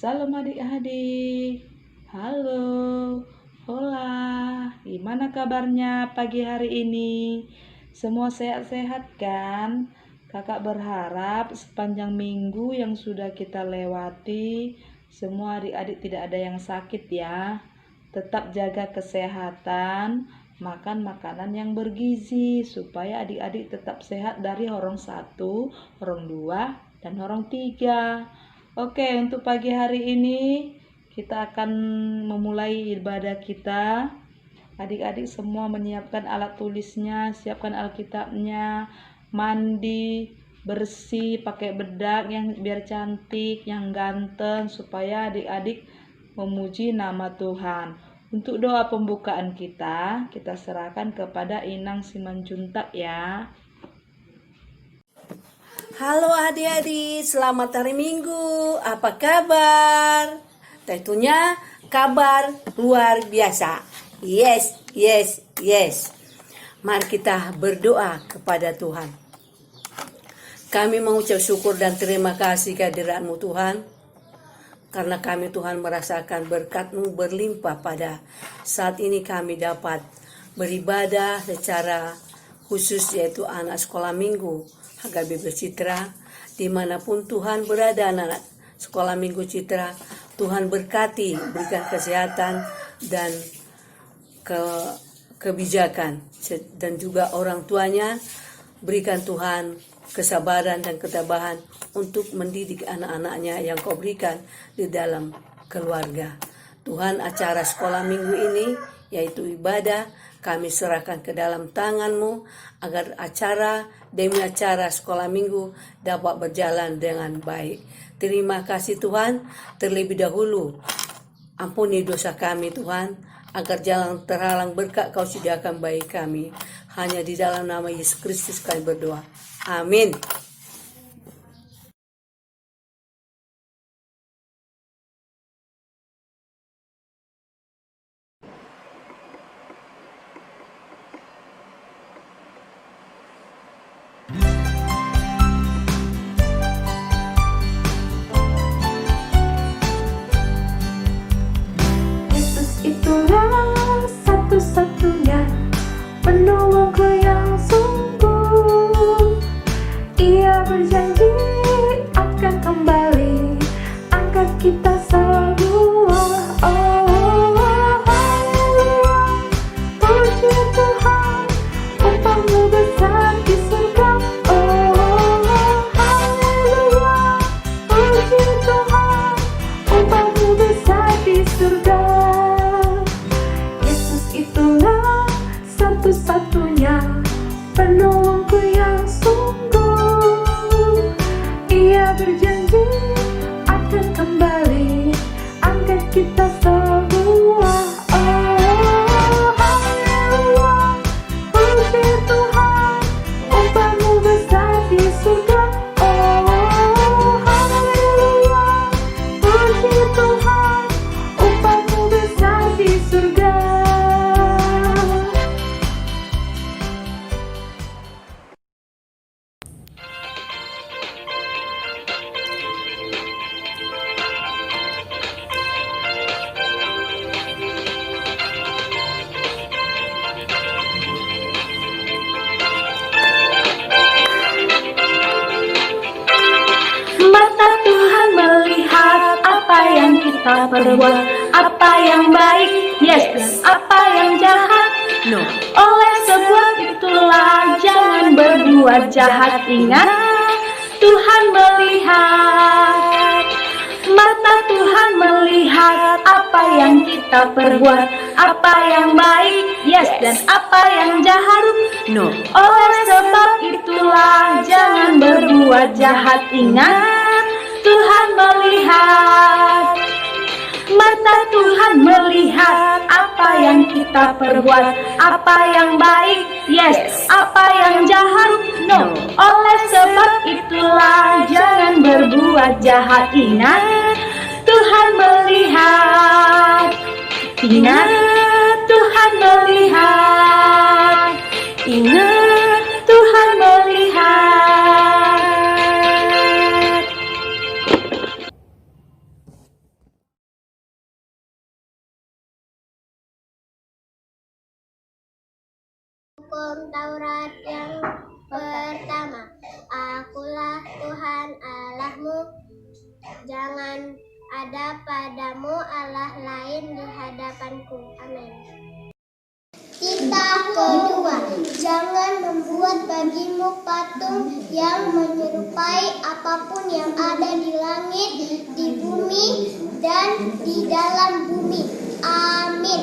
Salam adik-adik, halo, hola, gimana kabarnya pagi hari ini? Semua sehat-sehat kan? Kakak berharap sepanjang minggu yang sudah kita lewati, semua adik-adik tidak ada yang sakit ya. Tetap jaga kesehatan, makan makanan yang bergizi, supaya adik-adik tetap sehat dari horong 1, horong 2, dan horong 3. Oke, untuk pagi hari ini kita akan memulai ibadah kita. Adik-adik semua menyiapkan alat tulisnya, siapkan Alkitabnya, mandi, bersih, pakai bedak yang biar cantik, yang ganteng, supaya adik-adik memuji nama Tuhan. Untuk doa pembukaan kita serahkan kepada Inang Simanjuntak ya. Halo adik-adik, selamat hari Minggu. Apa kabar? Tentunya kabar luar biasa. Yes. Mari kita berdoa kepada Tuhan. Kami mengucap syukur dan terima kasih kehadirat-Mu Tuhan. Karena kami Tuhan merasakan berkat-Mu berlimpah pada saat ini kami dapat beribadah secara khusus, yaitu anak sekolah minggu HKBP Citra. Dimanapun Tuhan berada anak sekolah minggu Citra, Tuhan berkati, berikan kesehatan dan kebijakan, dan juga orang tuanya berikan Tuhan kesabaran dan ketabahan untuk mendidik anak-anaknya yang Kau berikan di dalam keluarga. Tuhan, acara sekolah minggu ini yaitu ibadah, kami serahkan ke dalam tangan-Mu agar acara demi acara sekolah minggu dapat berjalan dengan baik. Terima kasih Tuhan. Terlebih dahulu ampuni dosa kami Tuhan, agar jalan terhalang berkat Kau sediakan bagi kami. Hanya di dalam nama Yesus Kristus kami berdoa. Amin. Itulah satu-satunya penolongku yang sungguh. Ia berjanji akan kembali angkat kita semua. Oh, haleluya, puji Tuhan, upah-Mu besar di surga. Oh, haleluya, puji Tuhan, upah-Mu besar di surga. Satu-satunya penolongku yang sungguh. Ia berjanji akan kembali angkat kita semua. Oh, haleluya, puji Tuhan, upah-Mu besar di surga. Oh, haleluya, puji Tuhan, upah-Mu besar di surga. Mata Tuhan melihat apa yang kita perbuat, apa yang baik, yes, apa yang jahat, no. Oleh sebab itulah jangan berbuat jahat. Ingat, Tuhan melihat. Mata Tuhan melihat apa yang kita perbuat, apa yang baik, yes, dan apa yang jahat, no. Oleh sebab itulah jangan berbuat jahat. Ingat, Tuhan melihat. Mata Tuhan melihat apa yang kita perbuat, apa yang baik, yes, apa yang jahat, no. Oleh sebab berbuat jahat. Ingat, Tuhan melihat. Ingat, Tuhan melihat. Ingat, Tuhan melihat. Hukum Taurat yang pertama, Akulah Tuhan Allahmu, jangan ada padamu Allah lain di hadapanku. Amin. Titah kedua, jangan membuat bagimu patung yang menyerupai apapun yang ada di langit, di bumi, dan di dalam bumi. Amin.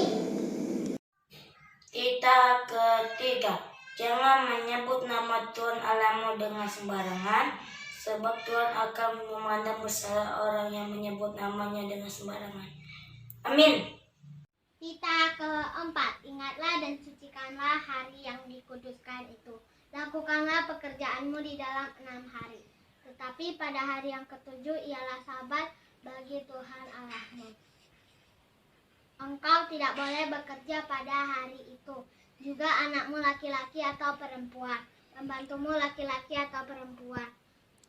Titah ketiga, jangan menyebut nama Tuhan Allahmu dengan sembarangan, sebab Tuhan akan memandang bersalah orang yang menyebut namanya dengan sembarangan. Amin. Titah keempat, ingatlah dan sucikanlah hari yang dikuduskan itu. Lakukanlah pekerjaanmu di dalam 6 hari. Tetapi pada hari yang ketujuh ialah sabat bagi Tuhan Allahmu. Engkau tidak boleh bekerja pada hari itu. Juga anakmu laki-laki atau perempuan, pembantumu laki-laki atau perempuan,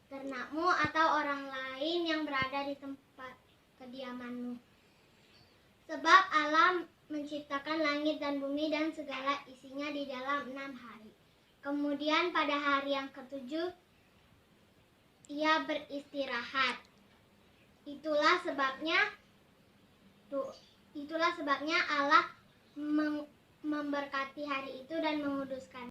ternakmu atau orang lain yang berada di tempat kediamanmu. Sebab Allah menciptakan langit dan bumi dan segala isinya di dalam 6 hari. Kemudian pada hari yang ketujuh, ia beristirahat. Itulah sebabnya Allah memberkati hari itu dan menguduskan.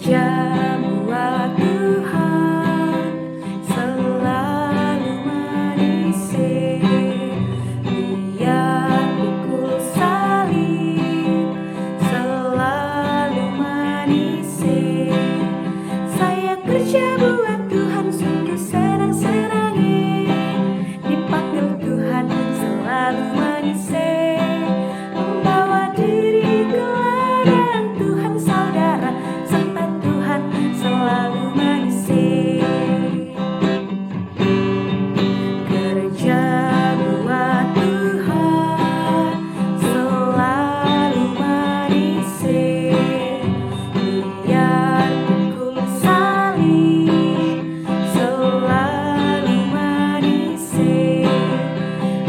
Kerja-Mu Tuhan selalu menyisir, biar pikul salib selalu menyisir. Saya kerja buat Tuhan sungguh senang-senangnya, dipanggil Tuhan selalu menyisir, membawa diri ke ladang Tuhan saudara, serta Tuhan selalu menyisir. Kerja buat Tuhan selalu menyisir, biar pikul salib selalu menyisir.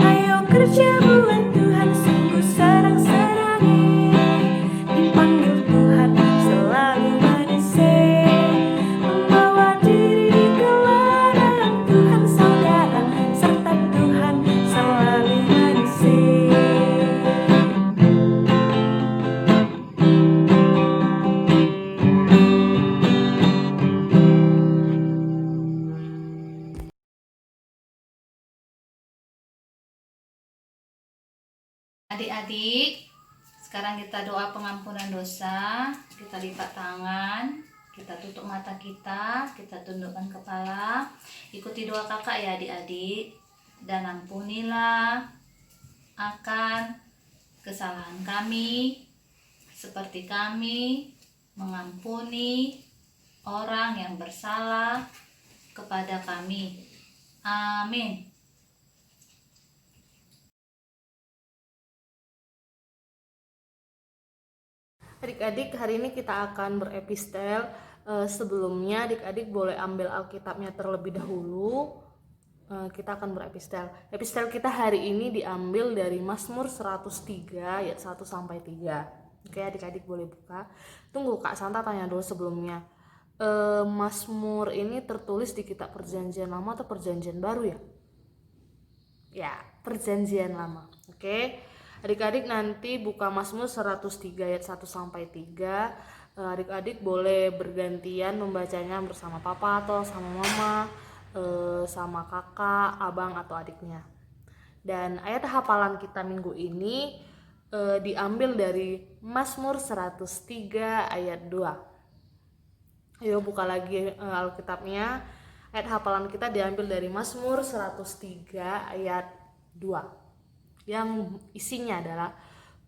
Ayo kerja buat Tuhan sungguh senang-senangnya, dipanggil Tuhan selalu menyisir, membawa diri ke ladang Tuhan saudara, serta Tuhan selalu menyisir. Adik-adik, sekarang kita doa pengampunan dosa. Kita lipat tangan, kita tutup mata kita tundukkan kepala. Ikuti doa kakak ya adik-adik. Dan ampunilah akan kesalahan kami, seperti kami mengampuni orang yang bersalah kepada kami. Amin. Adik-adik, hari ini kita akan berepistel. Sebelumnya adik-adik boleh ambil Alkitabnya terlebih dahulu. Kita akan berepistel. Epistel kita hari ini diambil dari Mazmur 103 ayat 1 sampai 3. Oke, adik-adik boleh buka. Tunggu, Kak Santa tanya dulu sebelumnya. Mazmur ini tertulis di kitab Perjanjian Lama atau Perjanjian Baru ya? Ya, Perjanjian Lama. Oke. Adik-adik nanti buka Mazmur 103 ayat 1 sampai 3. Adik-adik boleh bergantian membacanya bersama papa atau sama mama, sama kakak, abang atau adiknya. Dan ayat hafalan kita minggu ini diambil dari Mazmur 103 ayat 2. Ayo buka lagi Alkitabnya. Ayat hafalan kita diambil dari Mazmur 103 ayat 2. Yang isinya adalah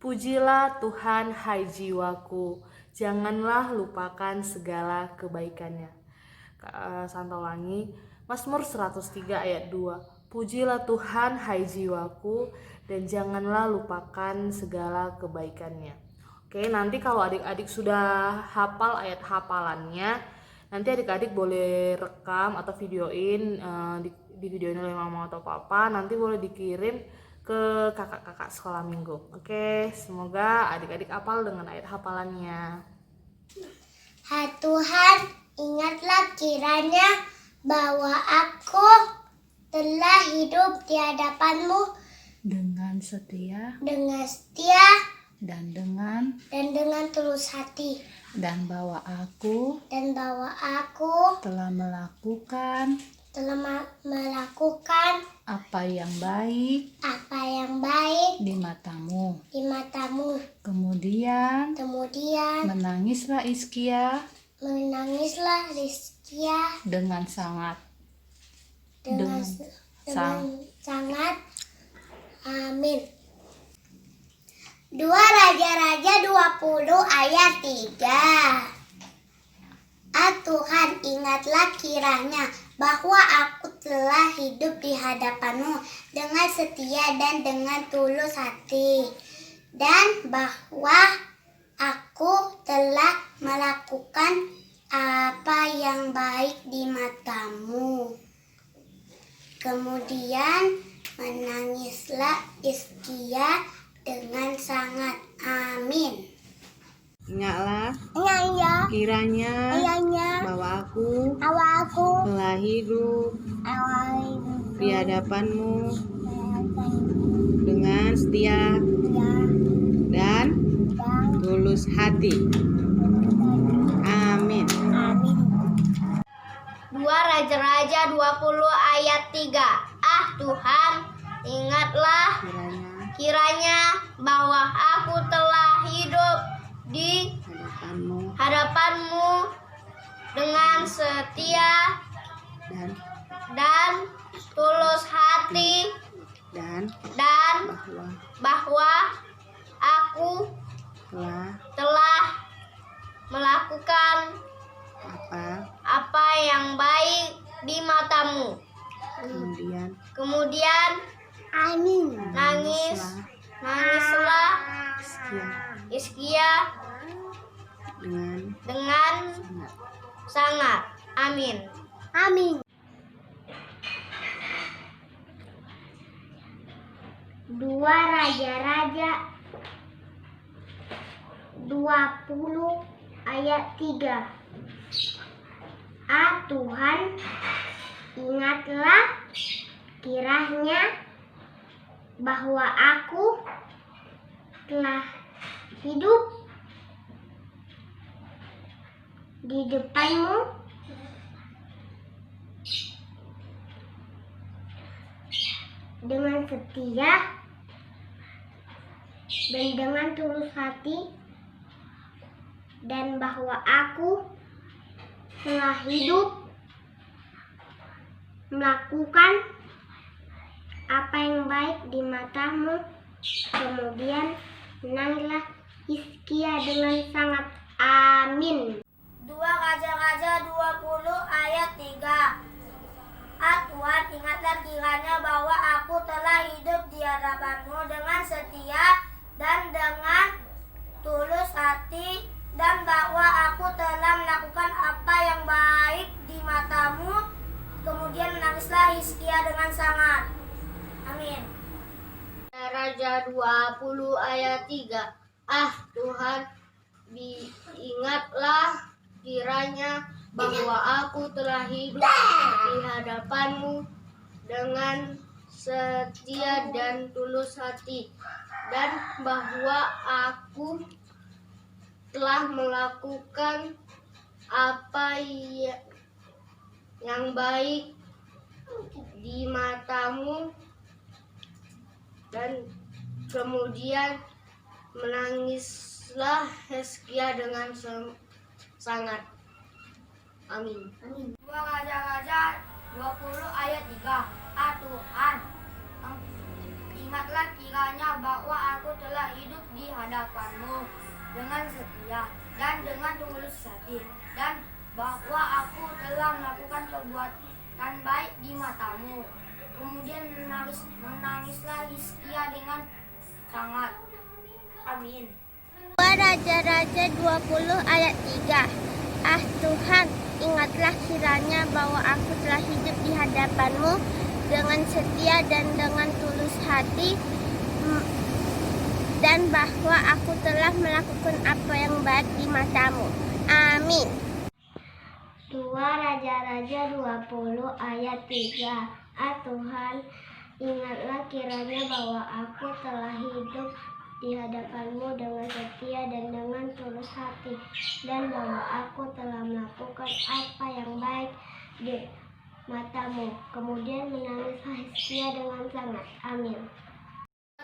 Pujilah Tuhan hai jiwaku, janganlah lupakan segala kebaikannya. Santolangi, Mazmur 103 ayat 2. Pujilah Tuhan hai jiwaku, dan janganlah lupakan segala kebaikannya. Oke, nanti kalau adik-adik sudah hafal ayat hafalannya, nanti adik-adik boleh rekam atau videoin, di videoin oleh mama atau papa, nanti boleh dikirim ke kakak-kakak sekolah minggu. Oke, semoga adik-adik hafal dengan ayat hafalannya. Hai Tuhan, ingatlah kiranya bahwa aku telah hidup di hadapan-Mu Dengan setia dengan dan dengan tulus hati, dan bahwa aku telah melakukan apa yang baik di matamu. Kemudian menangislah Hizkia dengan sangat. Amin. 2 Raja-Raja 20 ayat 3. Tuhan, ingatlah kiranya bahwa aku telah hidup di hadapan-Mu dengan setia dan dengan tulus hati, dan bahwa aku telah melakukan apa yang baik di mata-Mu. Kemudian menangislah Hizkia dengan sangat. Amin. Ingatlah kiranya bahwa aku telah hidup di hadapan-Mu dengan setia dan tulus hati. Amin. 2 Raja-Raja 20 ayat 3. Tuhan, ingatlah kiranya bahwa aku telah hidup di hadapan-Mu dengan setia dan tulus hati, dan bahwa aku telah melakukan apa yang baik di mata-Mu. Kemudian nangislah Hizkia dengan sangat. Amin. 2 Raja-Raja 20 ayat 3. Tuhan, ingatlah kiranya bahwa aku telah hidup di depan-Mu dengan setia dan dengan tulus hati, dan bahwa aku telah hidup melakukan apa yang baik di mata-Mu. Kemudian menangislah Hizkia dengan sangat. Amin. 2 Raja-Raja 20 ayat 3. Tuhan, ingatlah kiranya bahwa aku telah hidup di hadapan-Mu dengan setia dan dengan tulus hati, dan bahwa aku telah melakukan apa yang baik di mata-Mu. Kemudian menangislah Hizkia dengan sangat. Amin. Raja 20 ayat 3. Tuhan, ingatlah kiranya bahwa aku telah hidup di hadapan-Mu dengan setia dan tulus hati, dan bahwa aku telah melakukan apa yang baik di mata-Mu, dan kemudian menangislah Hizkia dengan sangat. Amin. 2 Raja-Raja 20 ayat 3. Tuhan, ingatlah kiranya kiranya bahwa aku telah hidup di hadapanmu dengan setia dan dengan tulus hati, dan bahwa aku telah melakukan perbuatan baik di matamu. Kemudian menangislah Hizkia dengan sangat. Amin. 2 Raja-Raja 20 ayat 3. Ah Tuhan, ingatlah kiranya bahwa aku telah hidup di hadapanmu dengan setia dan dengan tulus hati, dan bahwa aku telah melakukan apa yang baik di matamu. Amin. 2 Raja-Raja 20 ayat 3. Ah Tuhan, ingatlah kiranya bahwa aku telah hidup di hadapanmu dengan setia dan dengan tulus hati, dan bahwa aku telah melakukan apa yang baik di matamu. Kemudian menangislah Hizkia dengan sangat. Amin.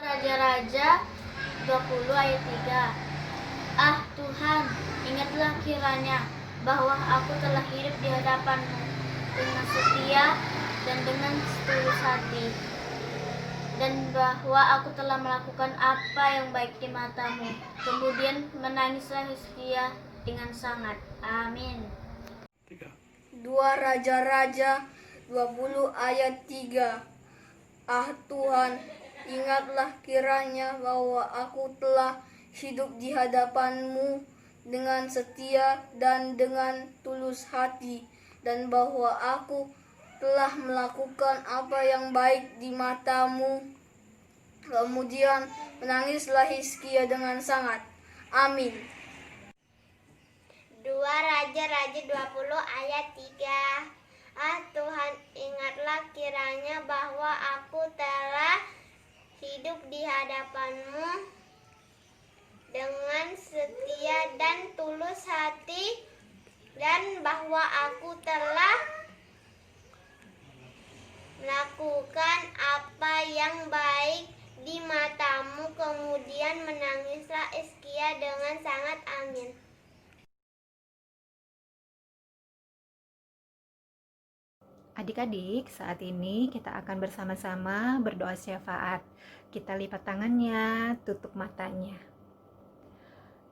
Raja-Raja 20 ayat 3. Ah Tuhan, ingatlah kiranya bahwa aku telah hidup di hadapanmu dengan setia dan dengan tulus hati, dan bahwa aku telah melakukan apa yang baik di matamu. Kemudian menangislah Hizkia dengan sangat. Amin. 2 Raja-Raja 20 ayat 3. Ah Tuhan, ingatlah kiranya bahwa aku telah hidup di hadapanmu dengan setia dan dengan tulus hati, dan bahwa aku telah melakukan apa yang baik di matamu. Kemudian menangislah Hizkia dengan sangat. Amin. 2 Raja-Raja 20 ayat 3. Ah Tuhan, ingatlah kiranya bahwa aku telah hidup di hadapanmu dengan setia dan tulus hati, dan bahwa aku telah melakukan apa yang baik di matamu. Kemudian menangislah Hizkia dengan sangat. Amin. Adik-adik, saat ini kita akan bersama-sama berdoa syafaat. Kita lipat tangannya, tutup matanya.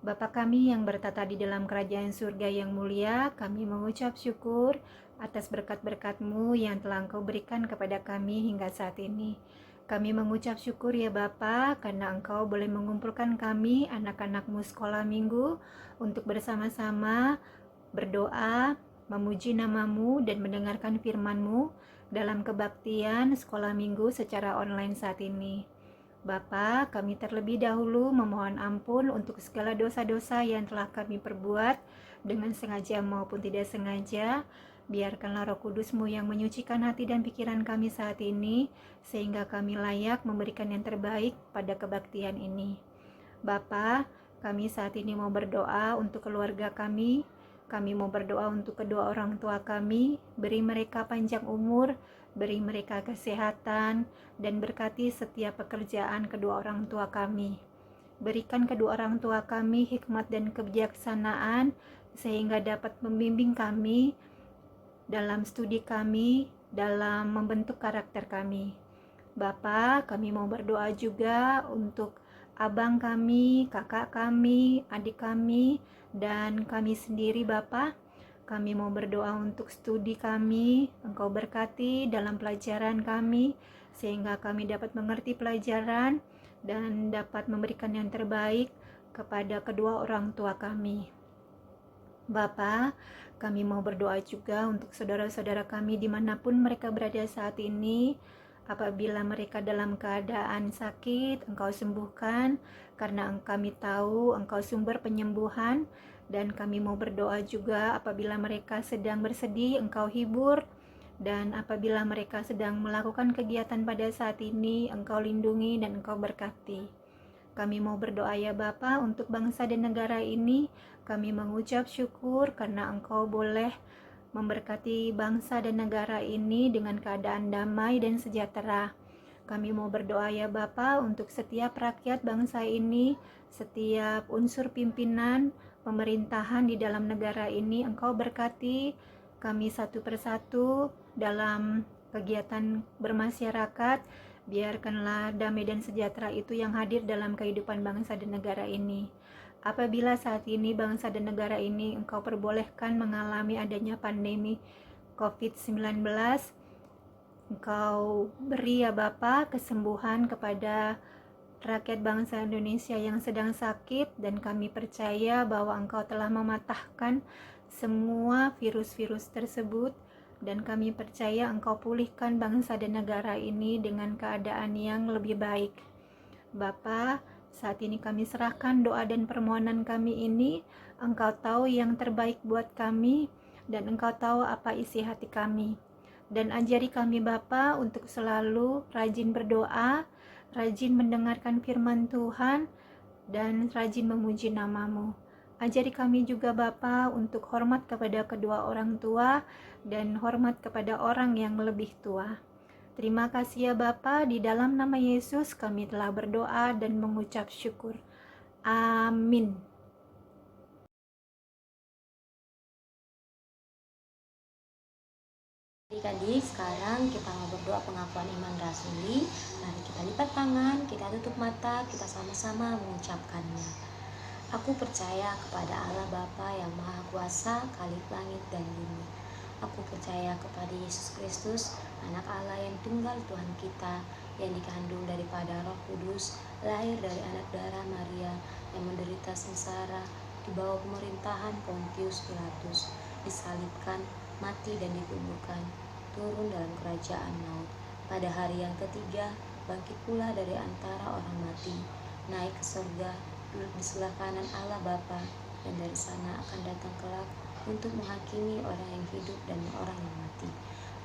Bapa kami yang bertata di dalam kerajaan surga yang mulia, kami mengucap syukur atas berkat-berkat-Mu yang telah Engkau berikan kepada kami hingga saat ini. Kami mengucap syukur ya Bapa, karena Engkau boleh mengumpulkan kami, anak-anak-Mu sekolah minggu, untuk bersama-sama berdoa, memuji nama-Mu dan mendengarkan firman-Mu dalam kebaktian sekolah minggu secara online saat ini. Bapa, kami terlebih dahulu memohon ampun untuk segala dosa-dosa yang telah kami perbuat dengan sengaja maupun tidak sengaja. Biarkanlah Roh Kudus-Mu yang menyucikan hati dan pikiran kami saat ini, sehingga kami layak memberikan yang terbaik pada kebaktian ini. Bapa, kami saat ini mau berdoa untuk keluarga kami. Kami mau berdoa untuk kedua orang tua kami, beri mereka panjang umur, beri mereka kesehatan, dan berkati setiap pekerjaan kedua orang tua kami. Berikan kedua orang tua kami hikmat dan kebijaksanaan, sehingga dapat membimbing kami dalam studi kami, dalam membentuk karakter kami. Bapa, kami mau berdoa juga untuk abang kami, kakak kami, adik kami, dan kami sendiri Bapa. Kami mau berdoa untuk studi kami, Engkau berkati dalam pelajaran kami, sehingga kami dapat mengerti pelajaran dan dapat memberikan yang terbaik kepada kedua orang tua kami. Bapa, kami mau berdoa juga untuk saudara-saudara kami dimanapun mereka berada saat ini. Apabila mereka dalam keadaan sakit, Engkau sembuhkan, karena kami tahu Engkau sumber penyembuhan. Dan kami mau berdoa juga apabila mereka sedang bersedih, Engkau hibur. Dan apabila mereka sedang melakukan kegiatan pada saat ini, Engkau lindungi dan Engkau berkati. Kami mau berdoa ya Bapa untuk bangsa dan negara ini. Kami mengucap syukur karena Engkau boleh memberkati bangsa dan negara ini dengan keadaan damai dan sejahtera. Kami mau berdoa ya Bapa untuk setiap rakyat bangsa ini, setiap unsur pimpinan, pemerintahan di dalam negara ini. Engkau berkati kami satu persatu dalam kegiatan bermasyarakat, Biarkanlah damai dan sejahtera itu yang hadir dalam kehidupan bangsa dan negara ini. Apabila saat ini bangsa dan negara ini Engkau perbolehkan mengalami adanya pandemi COVID-19, Engkau beri ya Bapa kesembuhan kepada rakyat bangsa Indonesia yang sedang sakit, dan kami percaya bahwa Engkau telah mematahkan semua virus-virus tersebut, dan kami percaya Engkau pulihkan bangsa dan negara ini dengan keadaan yang lebih baik. Bapa, saat ini kami serahkan doa dan permohonan kami ini. Engkau tahu yang terbaik buat kami, dan Engkau tahu apa isi hati kami. Dan ajari kami Bapa untuk selalu rajin berdoa, rajin mendengarkan firman Tuhan, dan rajin memuji nama-Mu. Ajari kami juga Bapa untuk hormat kepada kedua orang tua dan hormat kepada orang yang lebih tua. Terima kasih ya Bapa, di dalam nama Yesus kami telah berdoa dan mengucap syukur. Amin. Adik-adik, sekarang kita mau berdoa pengakuan iman rasuli. Mari kita lipat tangan, kita tutup mata, kita sama-sama mengucapkannya. Aku percaya kepada Allah Bapa yang Maha Kuasa, Khalik langit dan bumi. Aku percaya kepada Yesus Kristus, Anak Allah yang tunggal Tuhan kita, yang dikandung daripada Roh Kudus, lahir dari anak darah Maria, yang menderita sengsara di bawah pemerintahan Pontius Pilatus, disalibkan, mati dan dikuburkan, turun dalam kerajaan maut. Pada hari yang ketiga, bangkit pula dari antara orang mati, naik ke surga, duduk di sebelah kanan Allah Bapa, dan dari sana akan datang kelak untuk menghakimi orang yang hidup dan orang yang mati.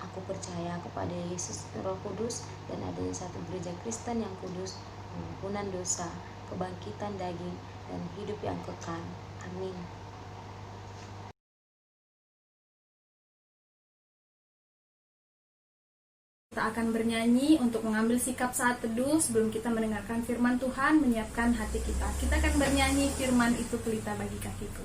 Aku percaya kepada Yesus Roh Kudus dan adanya satu gereja Kristen yang kudus, pengampunan dosa, kebangkitan daging, dan hidup yang kekal. Amin. Kita akan bernyanyi untuk mengambil sikap saat teduh sebelum kita mendengarkan firman Tuhan, menyiapkan hati kita. Kita akan bernyanyi firman itu pelita bagi kakiku.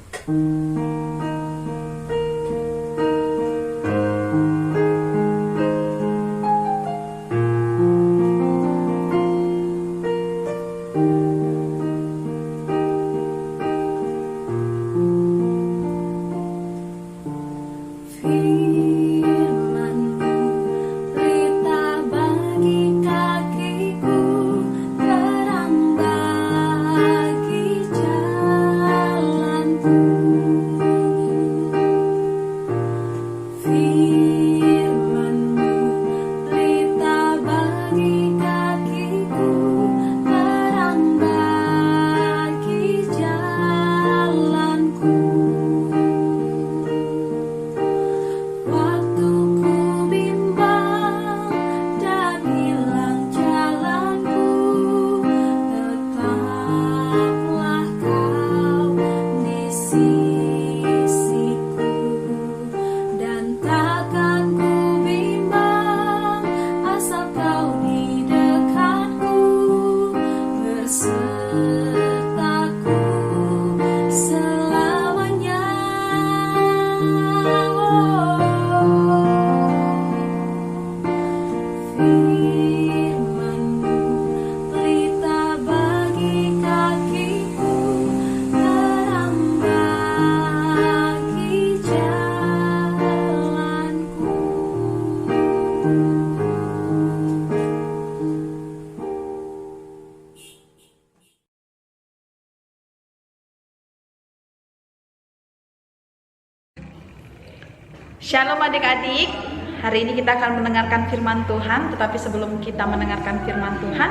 Shalom adik-adik, hari ini kita akan mendengarkan firman Tuhan, tetapi sebelum kita mendengarkan firman Tuhan,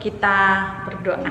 kita berdoa.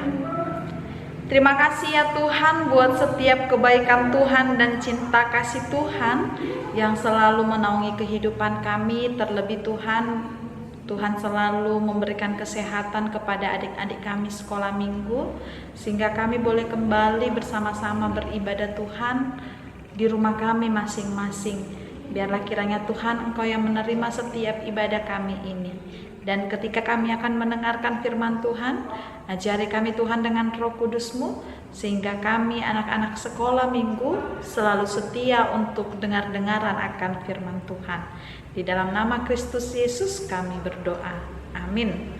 Terima kasih ya Tuhan buat setiap kebaikan Tuhan dan cinta kasih Tuhan yang selalu menaungi kehidupan kami. Terlebih Tuhan selalu memberikan kesehatan kepada adik-adik kami sekolah minggu, sehingga kami boleh kembali bersama-sama beribadah Tuhan di rumah kami masing-masing. Biarlah kiranya Tuhan Engkau yang menerima setiap ibadah kami ini. Dan ketika kami akan mendengarkan firman Tuhan, ajari kami Tuhan dengan Roh Kudus-Mu, sehingga kami anak-anak sekolah minggu selalu setia untuk dengar-dengaran akan firman Tuhan. Di dalam nama Kristus Yesus kami berdoa. Amin.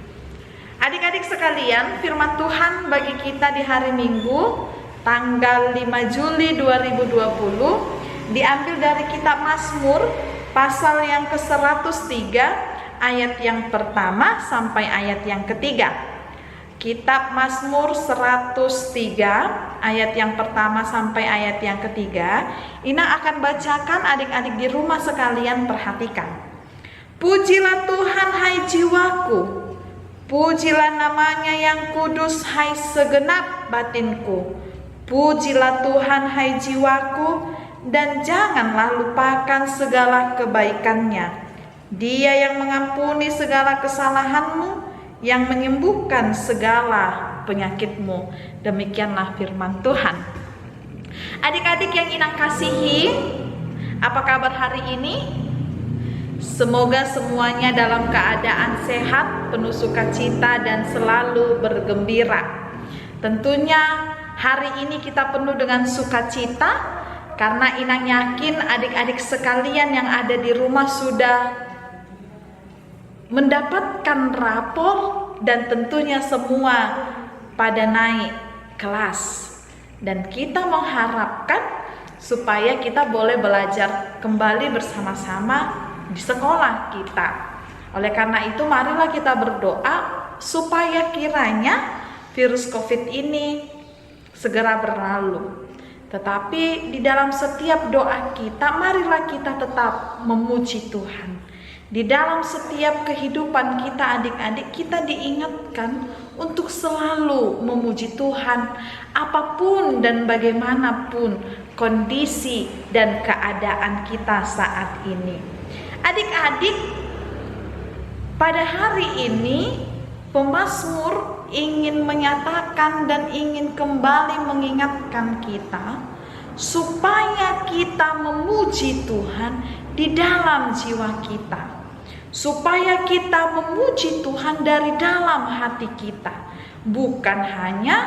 Adik-adik sekalian, firman Tuhan bagi kita di hari Minggu tanggal 5 Juli 2020 diambil dari kitab Mazmur pasal yang ke-103 ayat yang pertama sampai ayat yang ketiga. Kitab Mazmur 103 ayat yang pertama sampai ayat yang ketiga. Ina akan bacakan, adik-adik di rumah sekalian perhatikan. Pujilah Tuhan hai jiwaku, pujilah namanya yang kudus hai segenap batinku. Pujilah Tuhan hai jiwaku, dan janganlah lupakan segala kebaikannya. Dia yang mengampuni segala kesalahanmu, yang menyembuhkan segala penyakitmu. Demikianlah firman Tuhan. Adik-adik yang Ina kasihi, apa kabar hari ini? Semoga semuanya dalam keadaan sehat, penuh sukacita, dan selalu bergembira. Tentunya hari ini kita penuh dengan sukacita, karena Ina yakin adik-adik sekalian yang ada di rumah sudah mendapatkan rapor, dan tentunya semua pada naik kelas. Dan kita mengharapkan supaya kita boleh belajar kembali bersama-sama di sekolah kita. Oleh karena itu marilah kita berdoa supaya kiranya virus COVID ini segera berlalu. Tetapi di dalam setiap doa kita, marilah kita tetap memuji Tuhan. Di dalam setiap kehidupan kita adik-adik, kita diingatkan untuk selalu memuji Tuhan apapun dan bagaimanapun kondisi dan keadaan kita saat ini. Adik-adik, pada hari ini pemazmur ingin menyatakan dan ingin kembali mengingatkan kita supaya kita memuji Tuhan di dalam jiwa kita. Supaya kita memuji Tuhan dari dalam hati kita. Bukan hanya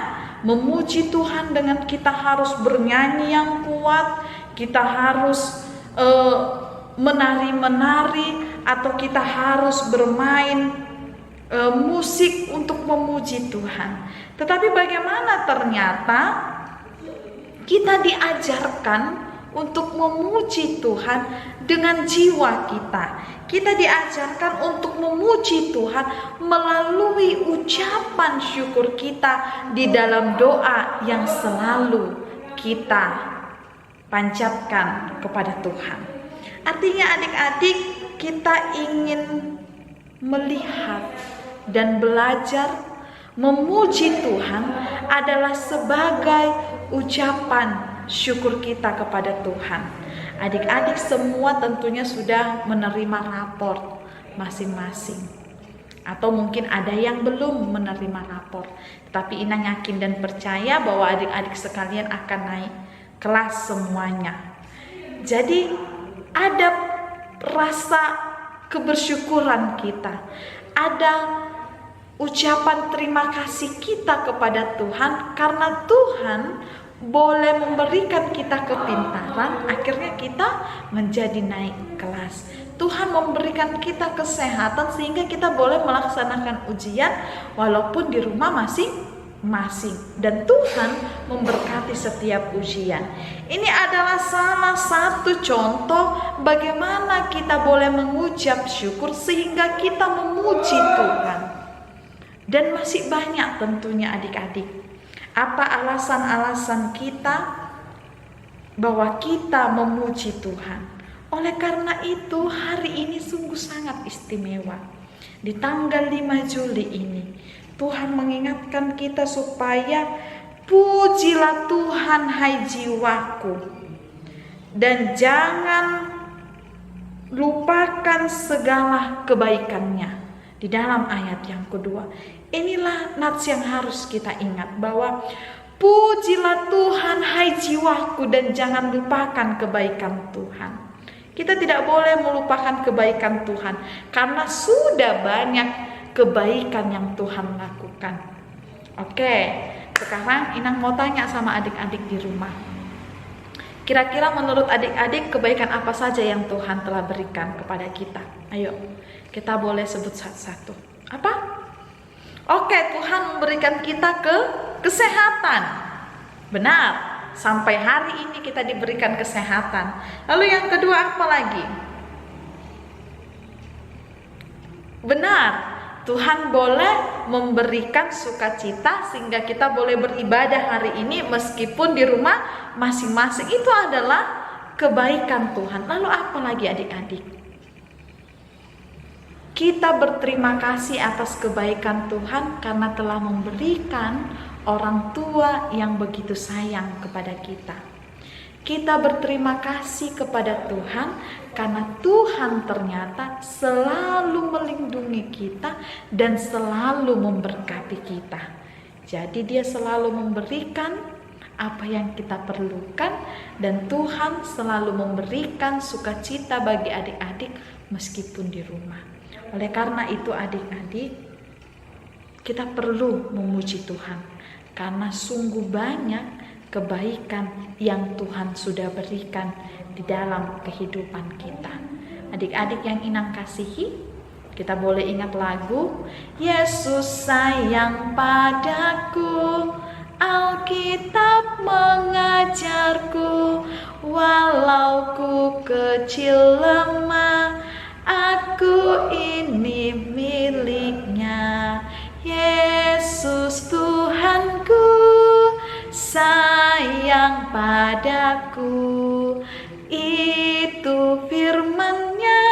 memuji Tuhan dengan kita harus bernyanyi yang kuat, kita harus menari-menari, atau kita harus bermain musik untuk memuji Tuhan. Tetapi bagaimana ternyata kita diajarkan untuk memuji Tuhan dengan jiwa kita. Kita diajarkan untuk memuji Tuhan melalui ucapan syukur kita di dalam doa yang selalu kita panjatkan kepada Tuhan. Artinya adik-adik, kita ingin melihat dan belajar memuji Tuhan adalah sebagai ucapan syukur kita kepada Tuhan. Adik-adik semua tentunya sudah menerima rapor masing-masing, atau mungkin ada yang belum menerima rapor. Tapi Ina yakin dan percaya bahwa adik-adik sekalian akan naik kelas semuanya. Jadi ada rasa kebersyukuran kita, ada ucapan terima kasih kita kepada Tuhan karena Tuhan boleh memberikan kita kepintaran, akhirnya kita menjadi naik kelas. Tuhan memberikan kita kesehatan sehingga kita boleh melaksanakan ujian walaupun di rumah masing-masing. Dan Tuhan memberkati setiap ujian. Ini adalah salah satu contoh bagaimana kita boleh mengucap syukur sehingga kita memuji Tuhan. Dan masih banyak tentunya adik-adik. Apa alasan-alasan kita bahwa kita memuji Tuhan? Oleh karena itu hari ini sungguh sangat istimewa. Di tanggal 5 Juli ini Tuhan mengingatkan kita supaya pujilah Tuhan hai jiwaku, dan jangan lupakan segala kebaikannya. Di dalam ayat yang kedua, inilah nats yang harus kita ingat, bahwa pujilah Tuhan hai jiwaku, dan jangan lupakan kebaikan Tuhan. Kita tidak boleh melupakan kebaikan Tuhan karena sudah banyak kebaikan yang Tuhan lakukan. Oke, sekarang Inang mau tanya sama adik-adik di rumah. Kira-kira menurut adik-adik kebaikan apa saja yang Tuhan telah berikan kepada kita? Ayo, kita boleh sebut satu-satu. Apa? Oke, Tuhan memberikan kita kesehatan. Benar, sampai hari ini kita diberikan kesehatan. Lalu yang kedua apa lagi? Benar, Tuhan boleh memberikan sukacita sehingga kita boleh beribadah hari ini meskipun di rumah masing-masing. Itu adalah kebaikan Tuhan. Lalu apa lagi adik-adik? Kita berterima kasih atas kebaikan Tuhan karena telah memberikan orang tua yang begitu sayang kepada kita. Kita berterima kasih kepada Tuhan karena Tuhan ternyata selalu melindungi kita dan selalu memberkati kita. Jadi Dia selalu memberikan apa yang kita perlukan dan Tuhan selalu memberikan sukacita bagi adik-adik meskipun di rumah. Oleh karena itu adik-adik, kita perlu memuji Tuhan karena sungguh banyak kebaikan yang Tuhan sudah berikan di dalam kehidupan kita. Adik-adik yang Inang kasihi, kita boleh ingat lagu Yesus sayang padaku, Alkitab mengajarku, walau ku kecil lemah, aku ini miliknya. Yesus Tuhanku sayang padaku. Itu firman-Nya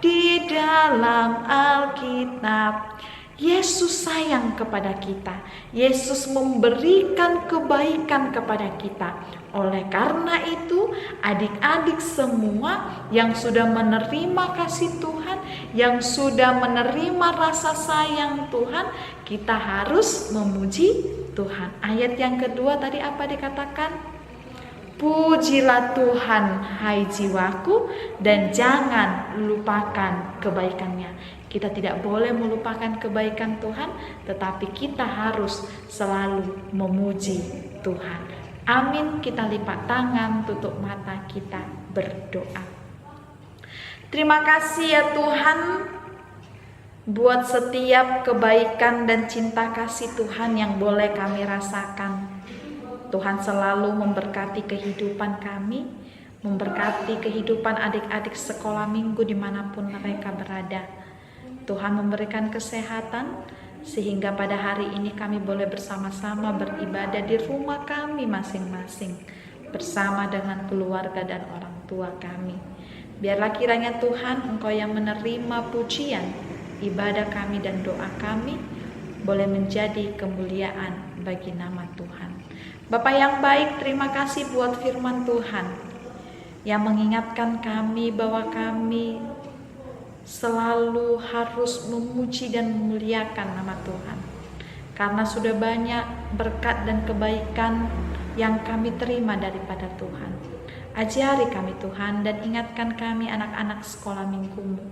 di dalam Alkitab. Yesus sayang kepada kita. Yesus memberikan kebaikan kepada kita. Oleh karena itu, adik-adik semua yang sudah menerima kasih Tuhan, yang sudah menerima rasa sayang Tuhan, kita harus memuji Tuhan. Ayat yang kedua tadi apa dikatakan? Pujilah Tuhan, hai jiwaku, dan jangan lupakan kebaikan-Nya. Kita tidak boleh melupakan kebaikan Tuhan, tetapi kita harus selalu memuji Tuhan. Amin. Kita lipat tangan, tutup mata, kita berdoa. Terima kasih ya Tuhan buat setiap kebaikan dan cinta kasih Tuhan yang boleh kami rasakan. Tuhan selalu memberkati kehidupan kami, memberkati kehidupan adik-adik sekolah minggu dimanapun mereka berada. Tuhan memberikan kesehatan sehingga pada hari ini kami boleh bersama-sama beribadah di rumah kami masing-masing bersama dengan keluarga dan orang tua kami. Biarlah kiranya Tuhan Engkau yang menerima pujian, ibadah kami dan doa kami boleh menjadi kemuliaan bagi nama Tuhan. Bapa yang baik, terima kasih buat firman Tuhan yang mengingatkan kami bahwa kami selalu harus memuji dan memuliakan nama Tuhan. Karena sudah banyak berkat dan kebaikan yang kami terima daripada Tuhan. Ajari kami Tuhan dan ingatkan kami anak-anak sekolah minggumu.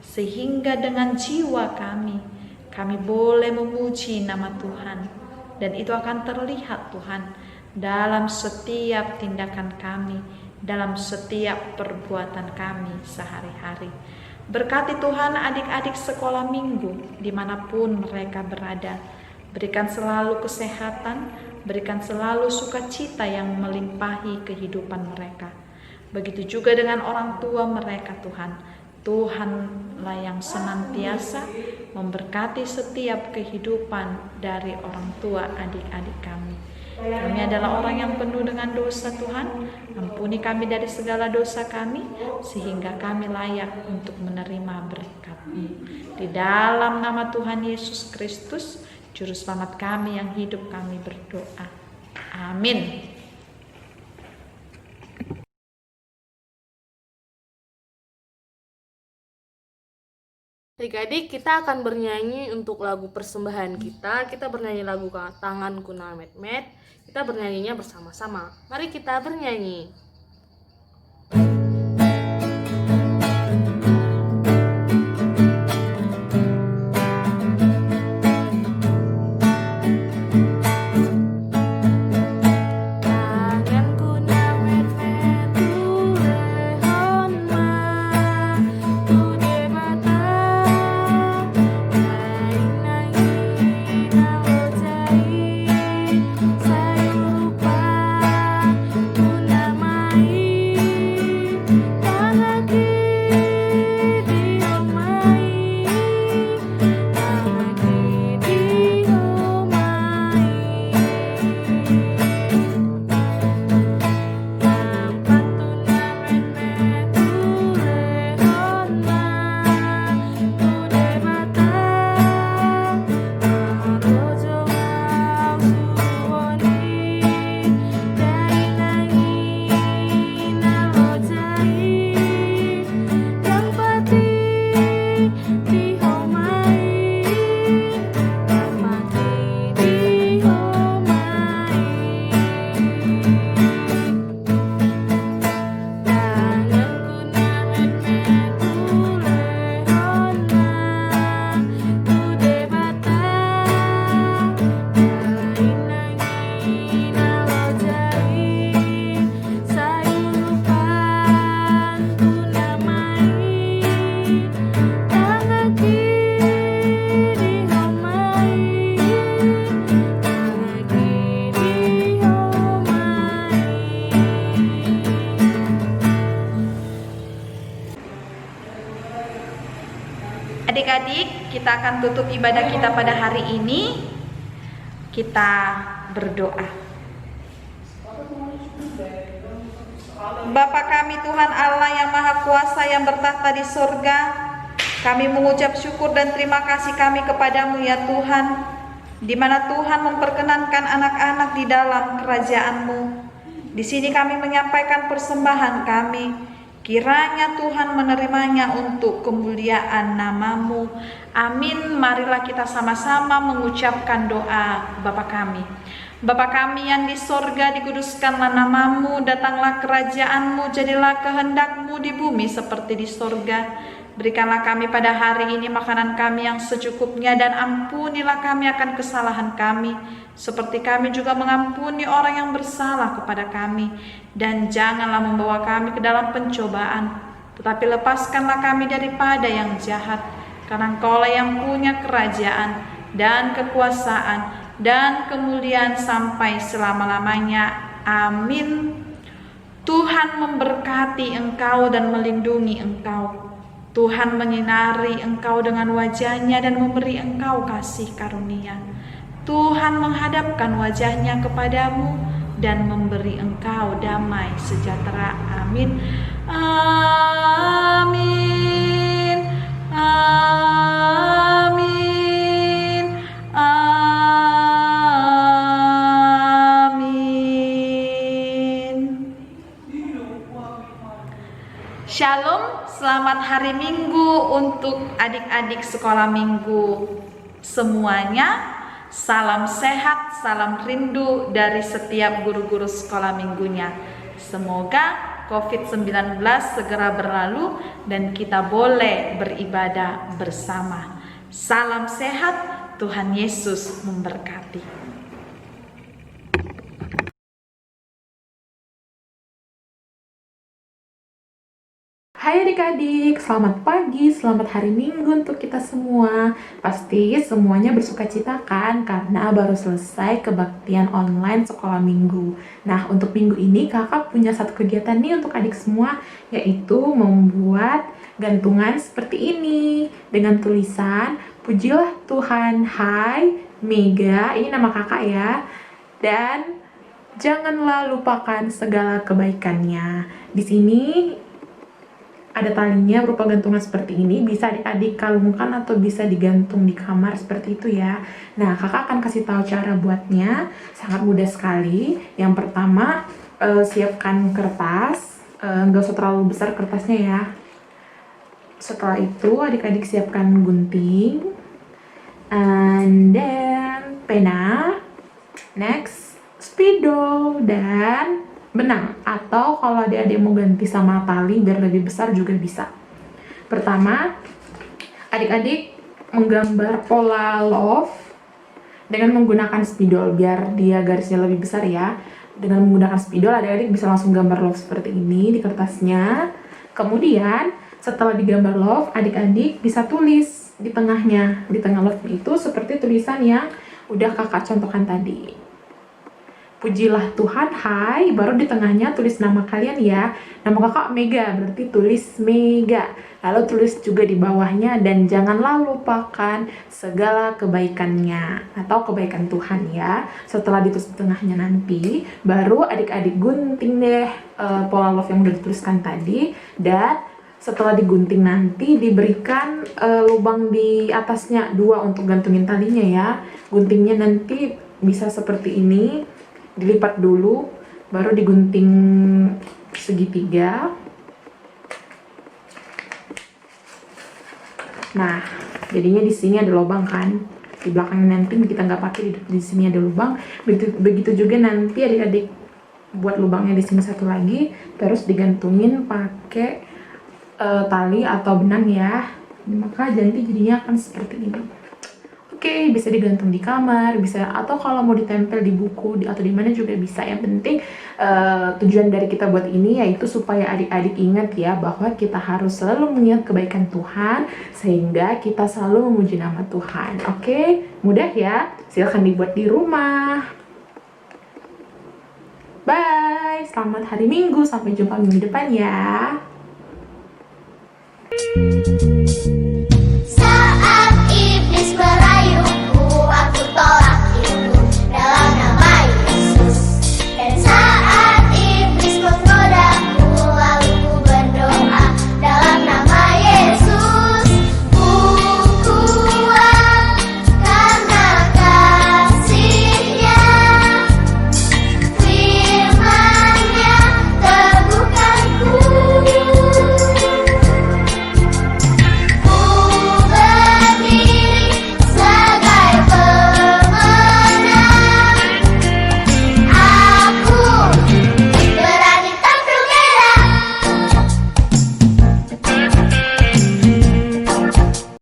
Sehingga dengan jiwa kami boleh memuji nama Tuhan. Dan itu akan terlihat Tuhan dalam setiap tindakan kami, dalam setiap perbuatan kami sehari-hari. Berkati Tuhan adik-adik sekolah minggu dimanapun mereka berada. Berikan selalu kesehatan, berikan selalu sukacita yang melimpahi kehidupan mereka. Begitu juga dengan orang tua mereka Tuhan. Tuhanlah yang senantiasa memberkati setiap kehidupan dari orang tua adik-adik kami. Kami adalah orang yang penuh dengan dosa Tuhan. Ampuni kami dari segala dosa kami, sehingga kami layak untuk menerima berkat-Mu. Di dalam nama Tuhan Yesus Kristus, Juru Selamat kami yang hidup, kami berdoa. Amin. Adik-adik, kita akan bernyanyi untuk lagu persembahan kita. Kita bernyanyi lagu Tanganku Namet-met. Kita bernyanyinya bersama-sama. Mari kita bernyanyi. kita akan tutup ibadah kita pada hari ini. Kita berdoa. Bapa kami Tuhan Allah yang Maha Kuasa yang bertahta di surga, kami mengucap syukur dan terima kasih kami kepadamu ya Tuhan, di mana Tuhan memperkenankan anak-anak di dalam kerajaan-Mu. Di sini kami menyampaikan persembahan kami. Kiranya Tuhan menerimanya untuk kemuliaan nama-Mu. Amin. Marilah kita sama-sama mengucapkan doa Bapa kami. Bapa kami yang di sorga, dikuduskanlah nama-Mu, datanglah kerajaan-Mu, jadilah kehendak-Mu di bumi seperti di sorga. Berikanlah kami pada hari ini makanan kami yang secukupnya, dan ampunilah kami akan kesalahan kami, seperti kami juga mengampuni orang yang bersalah kepada kami. Dan janganlah membawa kami ke dalam pencobaan, tetapi lepaskanlah kami daripada yang jahat. Karena Engkaulah yang punya kerajaan dan kekuasaan dan kemuliaan sampai selama-lamanya. Amin. Tuhan memberkati engkau dan melindungi engkau. Tuhan menyinari engkau dengan wajah-Nya dan memberi engkau kasih karunia. Tuhan menghadapkan wajah-Nya kepadamu dan memberi engkau damai sejahtera. Amin. Amin. Amin. Amin. Shalom. Selamat hari Minggu untuk adik-adik sekolah minggu semuanya. Salam sehat, salam rindu dari setiap guru-guru sekolah minggunya. Semoga COVID-19 segera berlalu dan kita boleh beribadah bersama. Salam sehat, Tuhan Yesus memberkati. Hai adik-adik, selamat pagi, selamat hari Minggu untuk kita semua. Pasti semuanya bersukacita kan, karena baru selesai kebaktian online sekolah minggu. Nah, untuk minggu ini kakak punya satu kegiatan nih untuk adik semua, yaitu membuat gantungan seperti ini dengan tulisan "Pujilah Tuhan, hai Mega", ini nama kakak ya, dan janganlah lupakan segala kebaikannya. Di sini ada talinya berupa gantungan seperti ini, bisa adik-adik kalungkan atau bisa digantung di kamar seperti itu ya. Nah, kakak akan kasih tahu cara buatnya, sangat mudah sekali. Yang pertama, siapkan kertas, nggak usah terlalu besar kertasnya ya. Setelah itu adik-adik siapkan gunting, and then pena, next spidol, dan benang, atau kalau adik-adik mau ganti sama tali biar lebih besar juga bisa. Pertama, adik-adik menggambar pola love dengan menggunakan spidol biar dia garisnya lebih besar ya. Dengan menggunakan spidol, adik-adik bisa langsung gambar love seperti ini di kertasnya. Kemudian setelah digambar love, adik-adik bisa tulis di tengahnya. Di tengah love itu seperti tulisan yang udah kakak contohkan tadi. Pujilah Tuhan, hai, baru di tengahnya tulis nama kalian ya. Nama kakak Mega, berarti tulis Mega. Lalu tulis juga di bawahnya, dan janganlah lupakan segala kebaikannya, atau kebaikan Tuhan ya. Setelah ditulis di tengahnya nanti, baru adik-adik gunting deh pola love yang udah dituliskan tadi. Dan setelah digunting nanti diberikan lubang di atasnya 2 untuk gantungin talinya ya. Guntingnya nanti bisa seperti ini. Dilipat dulu, baru digunting segitiga. Nah, jadinya di sini ada lubang kan. Di belakangnya nanti kita nggak pakai, di sini ada lubang. Begitu juga nanti adik-adik buat lubangnya di sini satu lagi, terus digantungin pakai tali atau benang ya. Maka nanti jadinya akan seperti ini. Oke, bisa digantung di kamar, bisa, atau kalau mau ditempel di buku atau di mana juga bisa. Yang penting tujuan dari kita buat ini yaitu supaya adik-adik ingat ya bahwa kita harus selalu mengingat kebaikan Tuhan sehingga kita selalu memuji nama Tuhan. Oke, mudah ya. Silahkan dibuat di rumah. Bye, selamat hari Minggu, sampai jumpa minggu depan ya.